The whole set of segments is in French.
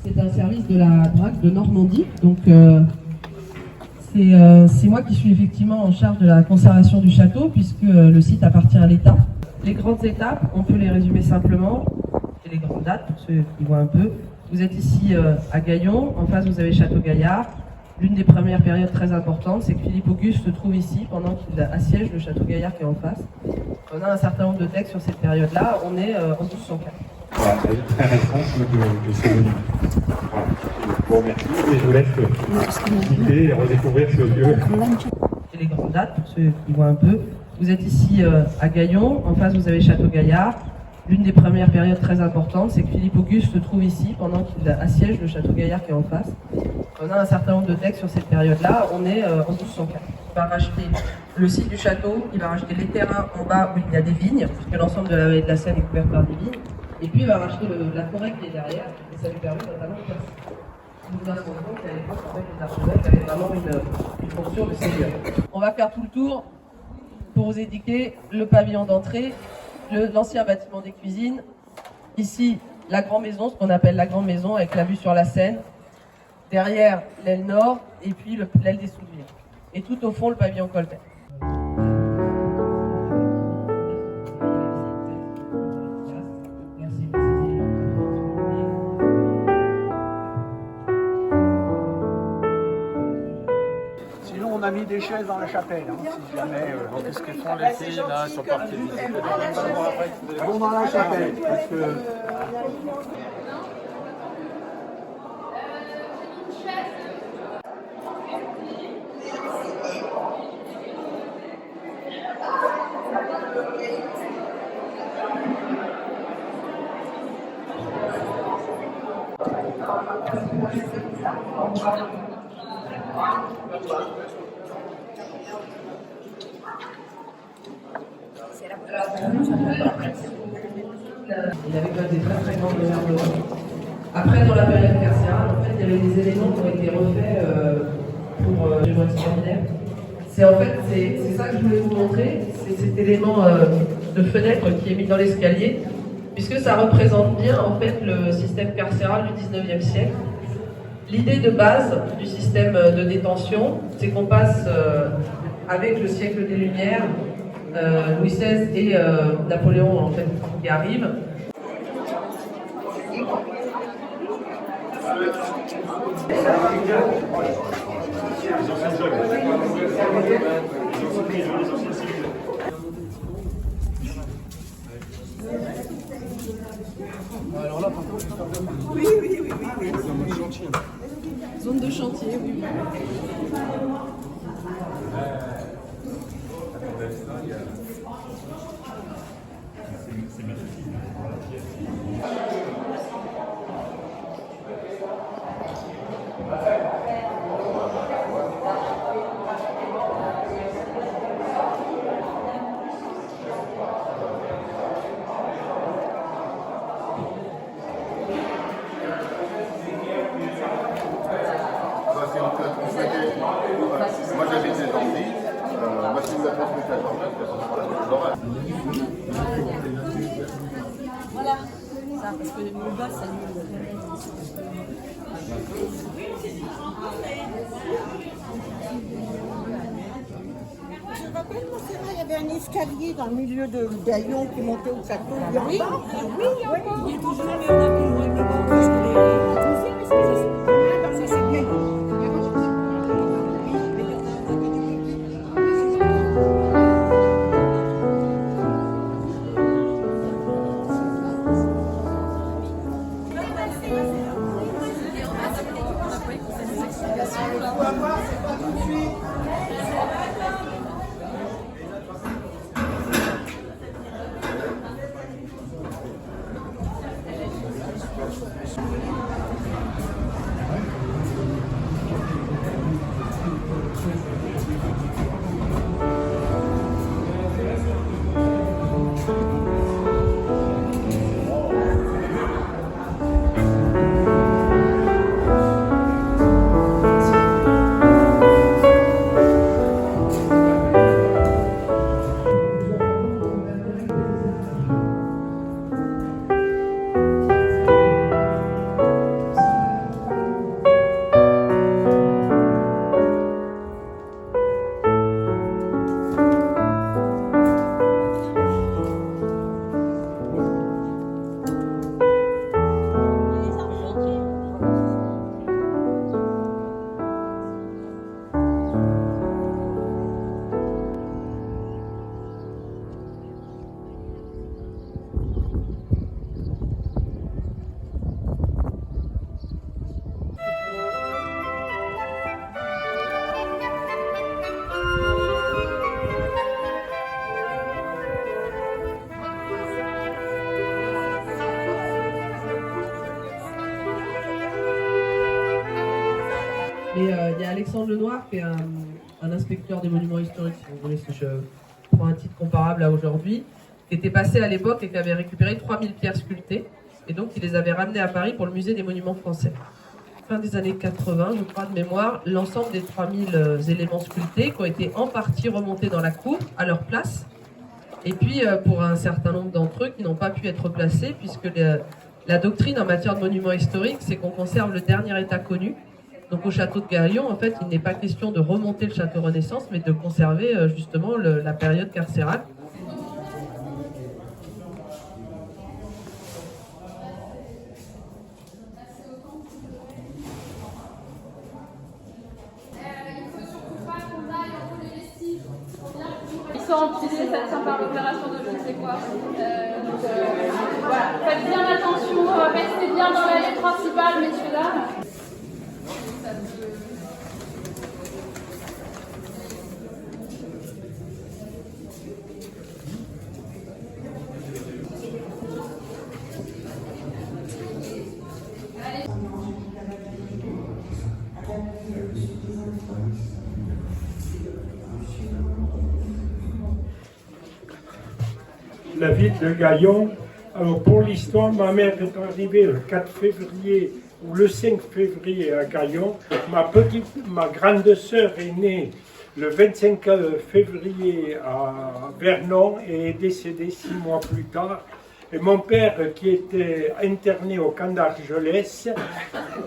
C'est un service de la DRAC de Normandie, donc c'est moi qui suis effectivement en charge de la conservation du château puisque le site appartient à l'État. Les grandes étapes, on peut les résumer simplement, et les grandes dates pour ceux qui voient un peu. Vous êtes ici à Gaillon, en face vous avez Château Gaillard. L'une des premières périodes très importantes, c'est que Philippe Auguste se trouve ici pendant qu'il assiège le Château Gaillard qui est en face. On a un certain nombre de textes sur cette période-là, on est en 1204. Voilà, très récente de ce venu. Voilà. Je vous remercie et je vous laisse quitter et redécouvrir ce lieu. Et les grandes dates pour ceux qui voient un peu. Vous êtes ici à Gaillon, en face vous avez Château Gaillard. L'une des premières périodes très importantes, c'est que Philippe Auguste se trouve ici pendant qu'il assiège le Château Gaillard qui est en face. On a un certain nombre de textes sur cette période-là, on est en 1204. Il va racheter le site du château, il va racheter les terrains en bas où il y a des vignes, puisque l'ensemble de la vallée de la Seine est couvert par des vignes, et puis il va racheter la forêt qui est derrière, et ça lui permet notamment de faire ça. Nous nous rendons compte qu'à l'époque, en fait, les archevêques avaient vraiment une fonction de seigneur. On va faire tout le tour pour vous indiquer le pavillon d'entrée, l'ancien bâtiment des cuisines, ici la grande maison, ce qu'on appelle la grande maison avec la vue sur la Seine, derrière l'aile nord et puis l'aile des souvenirs. Et tout au fond le pavillon Colbert. Sinon, on a mis des chaises dans la chapelle, hein, si jamais. Qu'est-ce qu'ils font les filles là? Ils sont partis visiter. Elles vont dans la chapelle, parce que... Il avait quand même des très grands gouvernements. Après, dans la période carcérale, en fait, il y avait des éléments qui ont été refaits pour les lois extraordinaires. C'est ça que je voulais vous montrer, c'est cet élément de fenêtre qui est mis dans l'escalier, puisque ça représente bien en fait le système carcéral du 19e siècle. L'idée de base du système de détention, c'est qu'on passe avec le siècle des Lumières, Louis XVI et Napoléon en fait qui arrivent. Alors là, par contre, oui. Zone de chantier, oui. Moi j'habite les Antilles, moi si vous la transmettez à Jean-Jacques, à ce moment-là, je l'aurai. Voilà, ça, parce que le bas, ça nous... Je me rappelle, moi, c'est vrai, il y avait un escalier dans le milieu de Gaillon qui montait au château. Oui, oui, il est toujours là, mais on a plus loin que le banc, parce que les... Ça, c'est Gaillon. Mais il y a Alexandre Lenoir qui est un inspecteur des monuments historiques, si vous voulez, si je prends un titre comparable à aujourd'hui, qui était passé à l'époque et qui avait récupéré 3000 pierres sculptées, et donc il les avait ramenées à Paris pour le musée des monuments français. Fin des années 80, je crois, de mémoire, l'ensemble des 3000 éléments sculptés qui ont été en partie remontés dans la cour, à leur place, et puis pour un certain nombre d'entre eux qui n'ont pas pu être placés, puisque la doctrine en matière de monuments historiques, c'est qu'on conserve le dernier état connu. Donc au château de Gaillon, en fait, il n'est pas question de remonter le château Renaissance, mais de conserver justement la période carcérale. Ils sont empilés, ça tient par l'opération de je ne sais quoi. Voilà. Faites bien attention, restez bien dans l'allée principale, messieurs, dames. La ville de Gaillon. Alors pour l'histoire, ma mère est arrivée le 4 février ou le 5 février à Gaillon. Ma grande sœur est née le 25 février à Vernon et est décédée 6 mois plus tard. Et mon père, qui était interné au camp d'Argelès,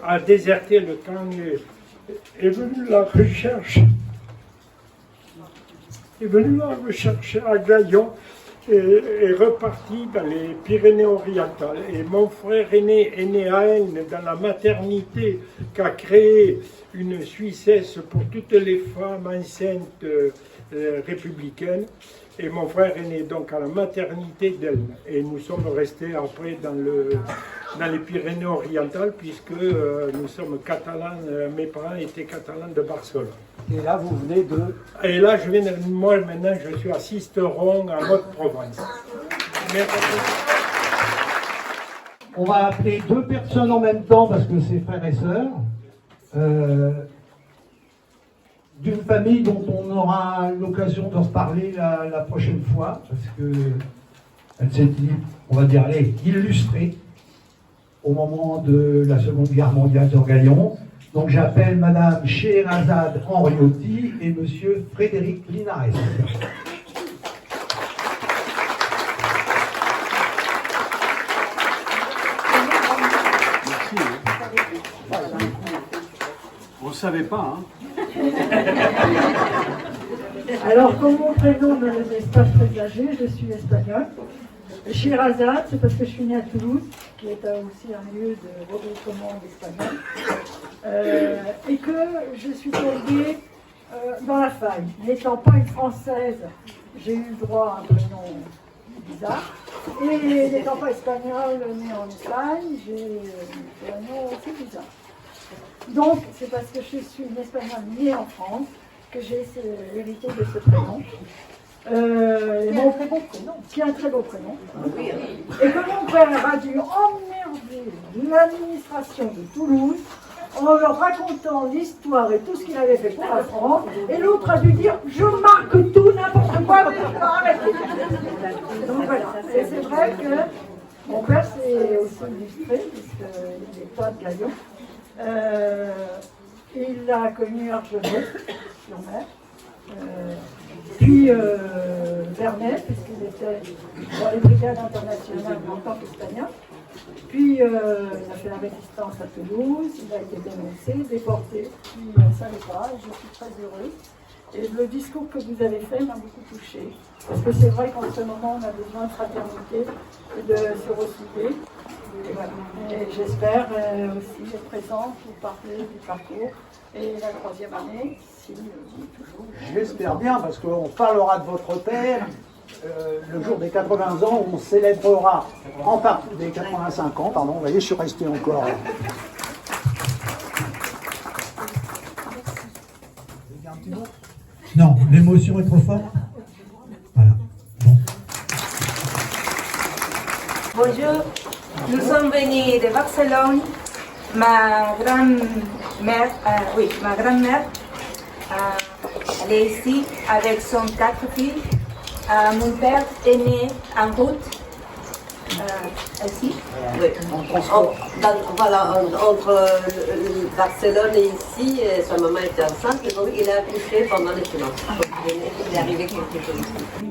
a déserté le camp et est venu la rechercher. Est venu la rechercher à Gaillon. Est reparti dans les Pyrénées-Orientales. Et mon frère aîné est né à Aisne, dans la maternité qu'a créée une Suissesse pour toutes les femmes enceintes républicaines. Et mon frère est né donc à la maternité d'Aisne. Et nous sommes restés après dans les Pyrénées-Orientales, puisque nous sommes catalans, mes parents étaient catalans de Barcelone. Et là, vous venez de... Et là, moi maintenant, je suis à Sisteron, en Haute-Provence. On va appeler 2 personnes en même temps parce que c'est frères et sœurs. D'une famille dont on aura l'occasion de reparler la prochaine fois, parce qu'elle s'est dit, on va dire, allez, illustrée au moment de la Seconde Guerre mondiale sur Gaillon. Donc j'appelle Madame Scheherazade Henriotti et Monsieur Frédéric Linares. Vous ne savez pas, hein? Alors, comme mon prénom ne laisse pas présager, je suis espagnole. Scheherazade, c'est parce que je suis née à Toulouse, qui est aussi un lieu de regroupement d'Espagnols, et que je suis tombée dans la faille. N'étant pas une Française, j'ai eu le droit à un prénom bizarre, et n'étant pas espagnole, née en Espagne, j'ai un prénom aussi bizarre. Donc, c'est parce que je suis une Espagnole née en France que j'ai hérité de ce prénom. Mon prénom, qui est un très beau prénom, et que mon père a dû emmerder l'administration de Toulouse en leur racontant l'histoire et tout ce qu'il avait fait pour la France, et l'autre a dû dire « je marque tout, n'importe quoi, mais je vais arrêter ». Donc voilà, et c'est vrai que mon père s'est aussi illustré, puisqu'il n'est pas de Gaillon. Il a connu Argelès, sur-mer. Puis Vernet, puisqu'il était dans les brigades internationales en tant qu'Espagnol. Puis il a fait la résistance à Toulouse, il a été dénoncé, déporté. Puis ça n'est pas, et je suis très heureuse. Et le discours que vous avez fait m'a beaucoup touchée. Parce que c'est vrai qu'en ce moment, on a besoin de fraternité et de se retrouver. Et voilà. Et j'espère aussi être présente pour parler du parcours. Et la 3e année, si toujours. J'espère bien, parce qu'on parlera de votre père le jour des 80 ans, où on célébrera en partie des 85 ans, pardon, vous voyez, je suis resté encore. Non, l'émotion est trop forte. Voilà. Bon. Bonjour, nous sommes venus de Barcelone. Ma grande mère, ma grand-mère, elle est ici avec son 4 filles. Mon père est né en route, ici. Oui, entre Barcelone et ici, sa maman était enceinte, et donc il a accouché pendant les finances. Donc il est arrivé quelque chose ici.